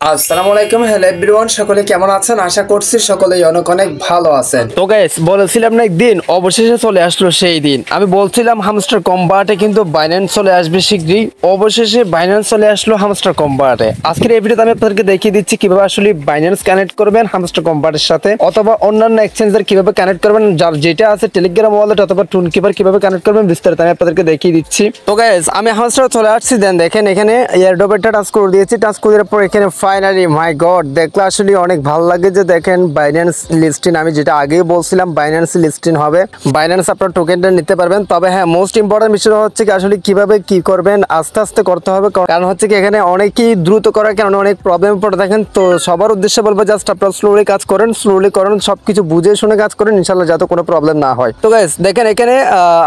আসসালামু আলাইকুম, hello everyone, সকলে কেমন আছেন? আশা করছি সকলেই অনেক অনেক ভালো আছেন। তো গাইস, বলেছিলাম না একদিন, অবশেষে চলে আসলো সেই দিন। আমি বলছিলাম হামস্টার কম্বাটে কিন্তু বাইন্যান্স চলে আসবে শীঘ্রই। অবশেষে বাইন্যান্স চলে আসলো হামস্টার কম্বাটে। আজকের এই ভিডিওতে আমি আপনাদেরকে দেখিয়ে দিচ্ছি কিভাবে আসলে বাইন্যান্স কানেক্ট করবেন হামস্টার কম্বাটের সাথে, অথবা অন্যান্য এক্সচেঞ্জার কিভাবে কানেক্ট করবেন, যার যেটা আছে টেলিগ্রাম ওয়ালেট অথবা টুনকিপার কিভাবে কানেক্ট করবেন, বিস্তারিত আমি আপনাদেরকে দেখিয়ে দিচ্ছি। তো গাইস, আমি হামস্টার চলে আসছি। দেন দেখেন এখানে এয়ারড্রপেরটা টাচ করে দিয়েছি। টাচ করে দেওয়ার পর এখানে ফাইনালি মাই গড, দেখলে আসলে অনেক ভালো লাগে যে দেখেন বাইন্যান্স লিস্টিং। আমি যেটা আগেই বলছিলাম বাইন্যান্স লিস্টিং হবে, বাইন্যান্স আপনার টোকেনটা নিতে পারবেন। তবে হ্যাঁ, মোস্ট ইম্পর্টেন্ট বিষয় হচ্ছে কি আসলে কিভাবে কি করবেন, আস্তে আস্তে করতে হবে। কারণ হচ্ছে কি এখানে অনেকেই দ্রুত করার কারণে অনেক প্রবলেম পড়ে থাকেন। তো সবার উদ্দেশ্যে বলবো জাস্ট আপনারা স্লোলি কাজ করেন, স্লোলি করেন, সবকিছু বুঝে শুনে কাজ করেন, ইনশাল্লাহ যাতে কোনো প্রবলেম না হয়। তো গাইস দেখেন এখানে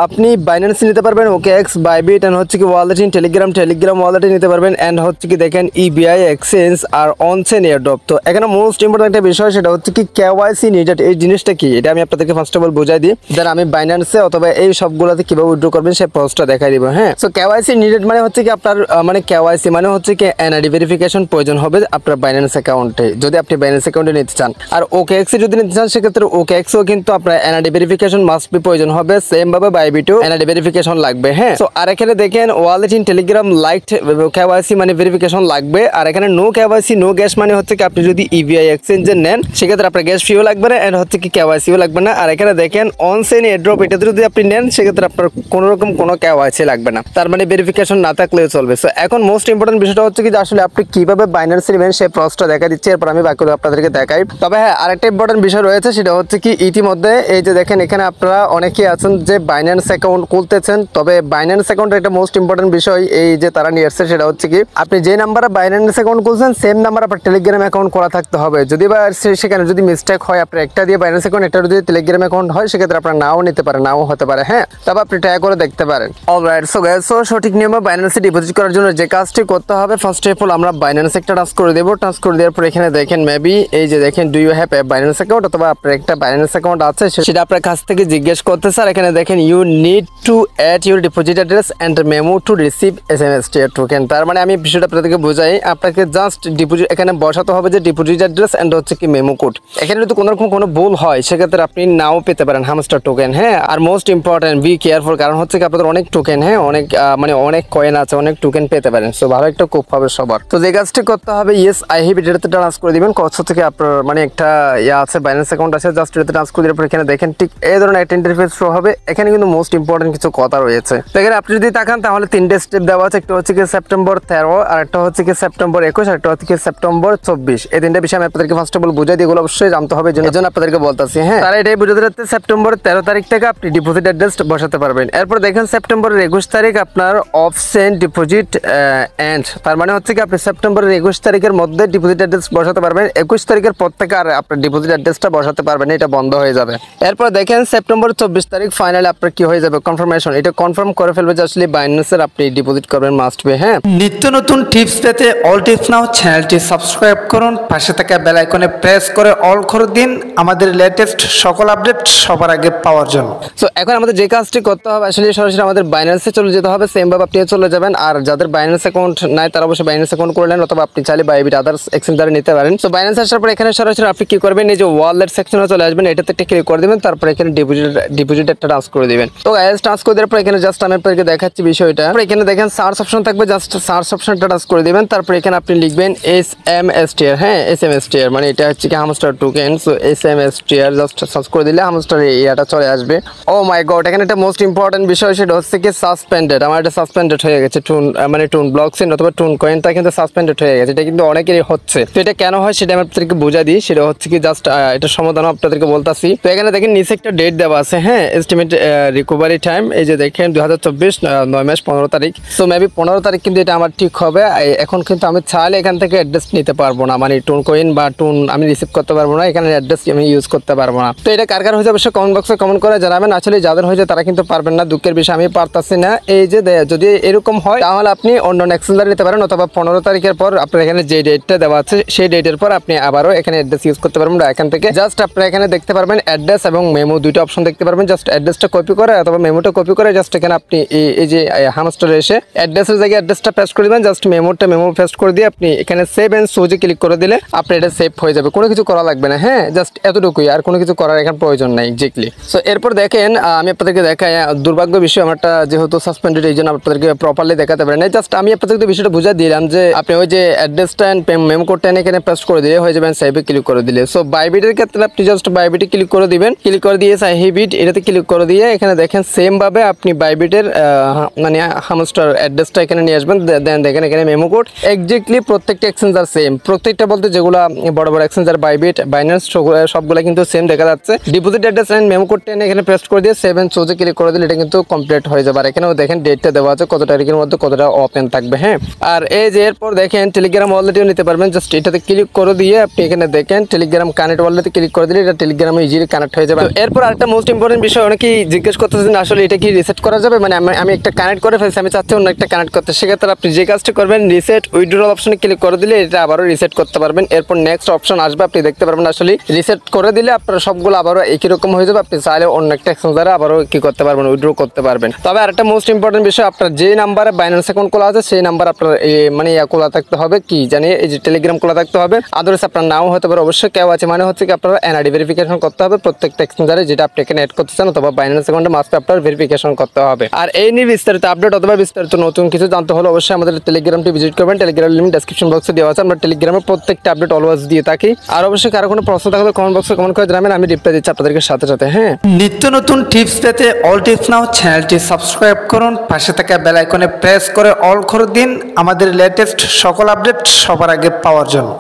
আপনি বাইন্যান্স নিতে পারবেন, OKX, বাইবিট এন্ড হচ্ছে কি ওয়ালেট ইন টেলিগ্রাম ওয়ালেটে নিতে পারবেন। এন্ড হচ্ছে কি দেখেন EBI এক্সচেঞ্জ আর অনচেন এয়ারড্রপ। তো এখানে মোস্ট ইম্পর্টেন্ট একটা বিষয়, সেটা হচ্ছে কি KYC নিডেড। এই জিনিসটা কি এটা আমি আপনাদেরকে ফার্স্ট অফ অল বুঝাই দিই, দেন আমি বাইন্যান্সে অথবা এই সবগুলোতে কিভাবে উইথড্র করবেন সেই প্রসেসটা দেখাই দিব। হ্যাঁ, সো KYC নিডেড মানে হচ্ছে কি আপনার মানে KYC মানে হচ্ছে কি NID ভেরিফিকেশন প্রয়োজন হবে আপনার বাইন্যান্স অ্যাকাউন্টে, যদি আপনি বাইন্যান্স অ্যাকাউন্টে নিতে চান। আর OKX যদি নিতে চান সেক্ষেত্রে OKX ও কিন্তু আপনার NID ভেরিফিকেশন মাস্ট বি প্রয়োজন হবে, সেম ভাবে বাইবিটও NID ভেরিফিকেশন লাগবে। হ্যাঁ, সো আর এখানে দেখেন wallet in Telegram light KYC মানে ভেরিফিকেশন লাগবে। আর এখানে নো KYC নো গ্যাস মানে হচ্ছে কি আপনি যদি EBI এক্সচেঞ্জের নেন সেক্ষেত্রে আপনার গ্যাস ফিও লাগবে না, এন্ড হচ্ছে কি KYCও লাগবে না। আর এখানে দেখেন অনচেন এয়ারড্রপ, এটা যদি আপনি নেন সেক্ষেত্রে আপনার কোনো রকম কোনো KYC লাগবে না, তার মানে ভেরিফিকেশন না থাকলেও চলবে। সো এখন মোস্ট ইম্পর্টেন্ট বিষয়টা হচ্ছে কি যে আসলে আপনি কিভাবে বাইন্যান্স নেবেন সেই প্রসেসটা দেখা দিচ্ছি, এরপর আমি বাকিগুলো আপনাদেরকে দেখাই। তবে হ্যাঁ, আরেকটা ইম্পর্টেন্ট বিষয় রয়েছে, সেটা হচ্ছে কি ইতিমধ্যে এই যে দেখেন এখানে আপনারা অনেকেই আছেন যে বাইন্যান্স অ্যাকাউন্ট খুলতেছেন। তবে বাইন্যান্স অ্যাকাউন্টের একটা মোস্ট ইম্পর্টেন্ট বিষয় এই যে তারা নিয়ে আসছে, সেটা হচ্ছে কি আপনি যে নাম্বারে বাইন্যান্স অ্যাকাউন্ট খুলছেন সেম নাম্বার আপনার টেলিগ্রাম অ্যাকাউন্ট করা থাকতে হবে। যদি বা সেখানে যদি মিস্টেক হয়, আপনার একটা দিয়ে বাইন্যান্স অ্যাকাউন্ট, একটা যদি টেলিগ্রাম অ্যাকাউন্ট হয়, সেক্ষেত্রে আপনার নাও নিতে পারে, নাও হতে পারে। হ্যাঁ, তবে আপনি ট্রাই করে দেখতে পারেন। অলরাইট, সো গাইস, সো সঠিক নিয়মে বাইন্যান্সে ডিপোজিট করার জন্য যে কাজটি করতে হবে, ফার্স্ট অফ অল আমরা বাইন্যান্স একটা টাচ করে দেবো। টাচ করে দেওয়ার পর এখানে দেখেন মেবি এই যে দেখেন do you have a Binance account, অথবা আপনার একটা বাইন্যান্স অ্যাকাউন্ট আছে সেটা আপনার কাছ থেকে জিজ্ঞেস করতে স্যার। এখানে দেখেন you need to add your deposit address and memo to receive SMS token. তার মানে আমি বিষয়টা আপনাদেরকে বোঝাই, আপনাকে জাস্ট ডিপোজিট এখানে বসাতে হবে যে ডিপোজিট অ্যাড্রেস অ্যান্ড হচ্ছে কি মেমো কোড। এখানে যদি কোনো রকম কোনো ভুল হয় সেক্ষেত্রে আপনি নাও পেতে পারেন হামস্টার টোকেন। হ্যাঁ, আর মোস্ট ইম্পর্টেন্ট বি কেয়ারফুল, কারণ হচ্ছে কি আপনাদের অনেক টোকেন, হ্যাঁ অনেক মানে অনেক কয়েন আছে, অনেক টোকেন পেতে পারেন। সো ভালো একটা কোপ হবে সবার। তো যে কাজটি করতে হবে, ইয়েস আই হ্যাভ এটাতে ট্রান্স করে দিবেন। কষ্ট থেকে আপনার মানে একটা একটা বাইন্যান্স অ্যাকাউন্ট আছে, জাস্ট এটাতে ট্রান্স করে দেওয়ার পর এখানে দেখেন ঠিক এই ধরনের একটা ইন্টারফেস শো হবে। এখানে কিন্তু মোস্ট ইম্পর্টেন্ট কিছু কথা রয়েছে। তো এখানে আপনি যদি তাকান তাহলে তিনটে স্টেপ দেওয়া আছে, একটা হচ্ছে কি সেপ্টেম্বর 13, আর একটা হচ্ছে কি সেপ্টেম্বর 21, আর একটা হচ্ছে কি সেপ্টেম্বর 24। এই তিনটা বিষয় আমি আপনাদেরকে ফার্স্ট অফ অল বুঝাই দিই, এগুলো অবশ্যই জানতে হবে, জন্য আপনাদেরকে বলতেছি। হ্যাঁ, তারা এটাই বুঝাতে যাচ্ছে সেপ্টেম্বর 13 তারিখ থেকে আপনি ডিপোজিট অ্যাড্রেস বসাতে পারবেন। এরপর দেখেন সেপ্টেম্বরের 21 তারিখ আপনার অফসেন্ট ডিপোজিট এন্ড, তার মানে হচ্ছে কি আপনি সেপ্টেম্বরের 21 তারিখের মধ্যে ডিপোজিট অ্যাড্রেস বসাতে পারবেন। 21 তারিখের পর থেকে আর আপনার ডিপোজিট অ্যাড্রেসটা বসাতে পারবেন, এটা বন্ধ হয়ে যাবে। এরপর দেখেন সেপ্টেম্বর 24 তারিখ ফাইনালি আপনার কি হয়ে যাবে, কনফার্মেশন, এটা কনফার্ম করে ফেলবে যে আসলে বাইন্যান্সের আপনি ডিপোজিট করবেন মাস্ট বি। হ্যাঁ, নিত্য নতুন টিপস পেতে অল টিপস নাও চ্যানেলটি সাবস্ক্রাইব করুন, পাশে থাকা বেল আইকনে প্রেস করে অল করে দিন আমাদের লেটেস্ট সকল আপডেট সবার আগে পাওয়ার জন্য। সো এখন আমাদের যে কাজটি করতে হবে আসলে সরাসরি আমাদের বাইন্যান্সে চলে যেতে হবে, সেম ভাবে আপনি চলে যাবেন। আর যাদের বাইন্যান্স অ্যাকাউন্ট নাই তারা অবশ্যই বাইন্যান্স অ্যাকাউন্ট করে নেন, অথবা আপনি চাইলে বাইবিট আদার্স এক্সচেঞ্জারে নিতে পারেন। সো বাইন্যান্স আসার পর এখানে সরাসরি আপনি কি করবেন, এই যে ওয়ালেট সেকশনে চলে আসবেন, এটাতে একটা ক্লিক করে দিবেন, তারপর এখানে ডিপোজিট একটা ট্রান্স করে দিবেন। তো গাইস ট্রান্স করে দেওয়ার পর এখানে জাস্ট আমি আপনাদেরকে দেখাচ্ছি বিষয়টা। এখানে দেখেন সার্চ অপশন থাকবে, জাস্ট সার্চ অপশনটা টাচ করে দিবেন, তারপর এখানে আপনি লিখবেন SMSTR। হ্যাঁ, SMSTR মানে এটা হচ্ছে কি hamster token. So SMSTR just search করে দিলে হামস্টার ইয়াটা চলে আসবে। ও মাই গড, এখানে একটা মোস্ট ইম্পর্টেন্ট বিষয়, সেটা হচ্ছে কি সাসপেন্ডেড। আমার এটা সাসপেন্ডেড হয়ে গেছে, মানে টুন ব্লকচেইন অথবা টুন কয়েনটা কিন্তু সাসপেন্ডেড হয়ে গেছে। এটা কিন্তু অনেকেরই হচ্ছে। তো এটা কেন হয় সেটা আমি আপনাদেরকে বুঝা দিই, সেটা হচ্ছে কি জাস্ট এটা সমাধান আপনাদেরকে বলতাছি। তো এখানে দেখেন নিচে একটা ডেট দেওয়া আছে, হ্যাঁ এস্টিমেট রিকভারি টাইম, এই যে দেখেন 2024 9 মাস 15 তারিখ। সো মেবি 15 তারিখ কিন্তু এটা আমার ঠিক হবে। এখন কিন্তু আমি চাইলে এখান থেকে অ্যাড্রেস নিতে পারবো না, মানে টুন কয়েন বা টুন আমি রিসিভ করতে পারবো না, এখানে অ্যাড্রেস আমি ইউজ করতে পারবো না। তো এটা কার কার হয়েছে অবশ্যই কমেন্ট বক্সে কমেন্ট করে জানাবেন। আসলে যাদের হয়েছে তারা কিন্তু পারবেন না, দুঃখের বিষয় আমি পারতাছি না। এই যে যদি এরকম হয় তাহলে আপনি অন্য এক্সচেঞ্জার নিতে পারেন, অথবা 15 তারিখের পর আপনার এখানে যে ডেটটা দেওয়া আছে সেই ডেটের পর আপনি আবারও এখানে অ্যাড্রেস ইউজ করতে পারবেন। এখান থেকে জাস্ট আপনারা এখানে দেখতে পারবেন অ্যাড্রেস এবং মেমো দুইটা অপশন দেখতে পারবেন। জাস্ট অ্যাড্রেসটা কপি করে অথবা মেমোটা কপি করে জাস্ট এখানে আপনি এই যে হামস্টারে এসে অ্যাড্রেসের জায়গায় অ্যাড্রেসটা পেস্ট করে দিবেন, জাস্ট মেমো পেস্ট করে দিয়ে আপনি এখানে এখানে সেভ এন্ড সুজে ক্লিক করে দিলে আপনার এটা সেভ হয়ে যাবে, কোনো কিছু করা লাগবে না। হ্যাঁ, জাস্ট এতটুকুই, আর কোনো কিছু করার এখন প্রয়োজন নাই এক্স্যাক্টলি। সো এরপর দেখেন আমি আপনাদেরকে দেখাই, দুর্ভাগ্য বিষয় আমারটা যেহেতু সাসপেন্ডেড, এই জন্য আপনাদেরকে প্রপারলি দেখাতে পারেন। জাস্ট আমি আপনাদেরকে বিষয়টা বুঝা দিলাম যে আপনি ওই যে অ্যাড্রেসটা মেমো কোডটা এখানে পেস্ট করে দিলে হয়ে যাবেন, সেভে ক্লিক করে দিলে। সো বাইবিটের ক্ষেত্রে আপনি জাস্ট বাইবিটে ক্লিক করে দিবেন, ক্লিক করে দিয়ে সাহিবিট এটাতে ক্লিক করে দিয়ে এখানে দেখেন সেম ভাবে আপনি বাইবিটের মানে হামস্টার অ্যাড্রেসটা এখানে নিয়ে আসবেন। দেন দেখেন এখানে মেমো কোড এক্স্যাক্টলি প্রত্যেকটা এক্সচেঞ্জার সেম, প্রত্যেকটা বলতে যেগুলো বড় বড় এক্সচেঞ্জার বাইবিট, বাইন্যান্স সবগুলো কিন্তু সেম দেখা যাচ্ছে। ডিপোজিট অ্যাড্রেস এন্ড মেমো কোডটা এখানে পেস্ট করে দিয়ে সেভ এন্ড সুজে ক্লিক করে দিলে এটা কিন্তু কমপ্লিট হয়ে যাবে। আর এখানেও দেখেন ডেটটা দেওয়া আছে কত তারিখের মধ্যে কতটা ওপেন থাকবে। হ্যাঁ, আর এই যে এরপর দেখেন টেলিগ্রাম ওয়ালেটও নিতে পারবেন। জাস্ট এটাতে ক্লিক করে দিয়ে আপনি এখানে দেখেন টেলিগ্রাম কানেক্ট ওয়ালেটে ক্লিক করে দিলে এটা টেলিগ্রামে ইজিলি কানেক্ট হয়ে যাবে। এরপর আরেকটা মোস্ট ইম্পর্টেন্ট বিষয়, অনেকেই জিজ্ঞেস করতেছেন আসলে এটা কি রিসেট করা যাবে, মানে আমি একটা কানেক্ট করে ফেলছি, আমি চাচ্ছি অন্য একটা কানেক্ট করতে। সেক্ষেত্রে আপনি যে কাজটা করবেন রিসেট উইথড্রল অপশনে ক্লিক করে দিলে এটা আবারও রিসেট করতে পারবেন। এরপর নেক্সট অপশন আসবে, আপনি দেখতে পারবেন আসলে রিসেট করে দিলে আপনার সবগুলো আবারও একই রকম হয়ে যাবে। আপনি চাইলে অন্য একটা এক্সচেঞ্জারে আবারও কি করতে পারবেন, উইথড্র করতে পারবেন। তবে আরেকটা মোস্ট ইম্পর্টেন্ট বিষয়, আপনার যে নাম্বারে বাইন্যান্স অ্যাকাউন্ট খোলা আছে সেই নাম্বার আপনার মানে খোলা থাকতে হবে, কি জানি এই যে টেলিগ্রাম খোলা থাকতে হবে। আদারওয়াইজ আপনার নাও হতে পারে, অবশ্যই কেউ আছে মানে হচ্ছে কি আপনার এনআইডি ভেরিফিকেশন করতে হবে প্রত্যেকটা এক্সচেঞ্জারে যেটা আপনি এখানে অ্যাড করতে চান, অথবা বাইন্যান্স অ্যাকাউন্টে মাস্ট আপনার ভেরিফিকেশন করতে হবে। আর এই নিয়ে বিস্তারিত আপডেট অথবা বিস্তারিত নতুন কিছু জানতে হলে অবশ্যই আমাদের টেলিগ্রামটি ভিজিট করবেন। টেলিগ্রাম লিঙ্ক ডেসক্রিপশন বক্সে দেওয়া আছে। আমরা টেলিগ্রামে প্রত্যেকটা আপডেট অলওয়েজ দিয়ে থাকি। আর অবশ্যই কারো কোনো প্রশ্ন থাকলে কমেন্ট বক্সে কমেন্ট করে জানাবেন, আমি রিপ্লাই দিচ্ছি আপনাদেরকে সাথে সাথে। হ্যাঁ, নিত্য নতুন টিপস পেতে অল টিপস নাও চ্যানেলটি সাবস্ক্রাইব করুন, পাশে থাকা বেল আইকনে প্রেস করে অল করে দিন আমাদের লেটেস্ট সকল আপডেট সবার আগে পাওয়ার জন্য।